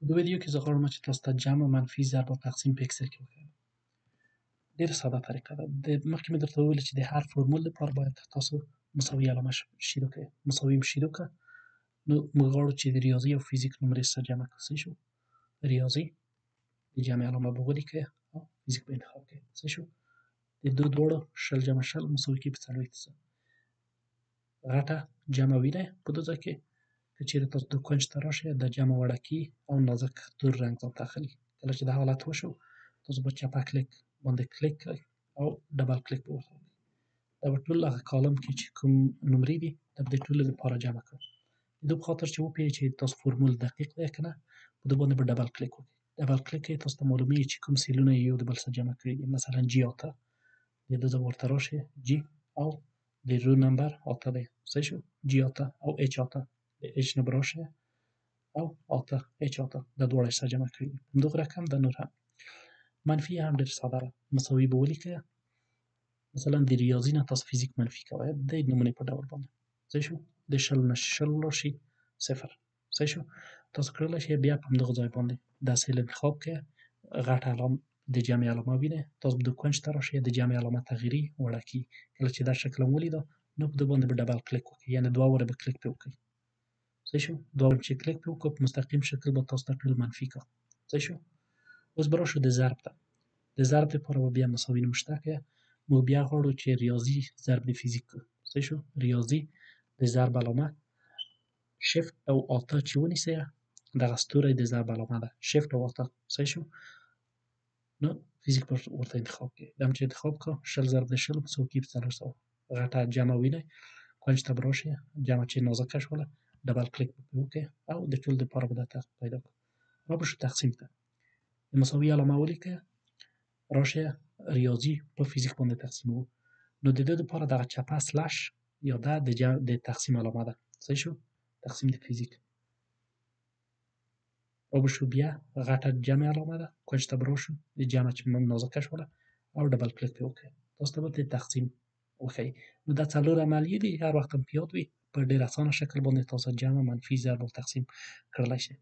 په دې ویډیو کې زه غواړم چې تاسو ته جمع، منفي، ضرب او تقسیم په اکسل کې وښیم. ډېره ساده طریقه ده. مخکې مې درته وویل چې د هر فورمول لپاره باید تاسو مساوي علامه شروع کړئ. مساوي شروع کړه، نو موږ غواړو چې د ریاضي او فزیک نمرې سره جمع کړو. صحیح شو؟ ریاضي د جمع علامه به ولیکئ او فزیک به انتخاب کړئ. صحیح شو؟ د دو دواړو 20 جمع 20 مساوي کیږي په 40. غټه جمع وینئ په دې ځای کې. که چیرې تاسو د کونج ته راشئ دا جمع وړکي او نازک تور رنګ ځان ته اخلي. کله چې دا حالت وشو تاسو به چپه کلیک باندې کلیک کړئ او ډبل کلیک به ورته وکړئ. دا به ټول هغه کالم کې چې کوم نمرې دي دا به د ټولو لپاره جمع کړو. د دې په خاطر چې وپوهیږئ چې تاسو فورمول دقیق دی که نه په دې باندې به ډبل کلیک وکړئ. ډبل کلیک کوئ تاسو ته معلومیږي چې کوم سیلونه یې یو د بل سره جمع کړي دي. مثلا جی 8 د دې ځای ورته راشئ جی او د رو نمبر 8 دی. صحیح شو؟ جی 8 او اچ 8 د اچ نه به راشئ او 8 اچ 8 دا دواړه یې سره جمع کړي دي. همدغه رقم دا نور هم. منفي هم ډېر ساده ده. مساوي به ولیکئ. مثلا د ریاضي نه تاسو فزیک منفي کوئ د نمونې په ډول باندې. صحیح شو؟ د 20 نه 20 ولاړ شي 0. صحیح شو؟ تاسو کولای شئ بیا په همدغه ځای باندې دا سیل انتخاب کړئ. غټه علامه د جمع علامه وینئ. تاسو به د کونج ته راشئ د جمع علامه تغییري وړکي. کله چې دا شکل مو ولیده نو په دې باندې به ډبل کلیک وکړئ. یعنې دوه واره به کلیک پرې وکړئ. صحیح شو؟ دوه واره چې کلیک پرې وکړو په مستقیم شکل به تاسو ته ټول منفي کړه. صحیح شو؟ اوس به راشو د ضرب ته. د ضرب لپاره به بیا مساوي نوم شته که موږ بیا غواړو چې ریاضي ضرب د فزیک کړو. صحیح شو؟ ریاضي د ضرب علامه شفت او 8 چې ونیسئ دغه ستوری د ضرب علامه ده. شفت او 8. صحیح شو؟ نو فزیک ورته انتخاب کړئ. دا هم چې انتخاب کړه 20 ضرب د 20 مساوي کیږي په 400. غټه جمع وینئ. کونج ته به راشئ جمع چې نازکه شوله ډبل کلیک به پرې وکړئ او د ټولو دپاره به دا پیدا کړو. را به شو تقسیم ته. د مساوي علامه ولیکئ. راشئ ریاضي په فزیک باندې تقسیموو. نو د دې دپاره دغه چپه سلش یا دا د تقسیم علامه ده. صحیح شو؟ تقسیم د فزیک. را به شو بیا غټه جمع علامه ده. کونج ته به راشو د جمع چې نازکه شوله او ډبل کلیک پرې وکړئ. تاسو ته به د تقسیم وښیي. نو دا 4 عملیې دي. هر وخت هم په یاد وي په ډېر اسانه شکل باندې تاسو جمع، منفي، ضرب او تقسیم کړلی شئ.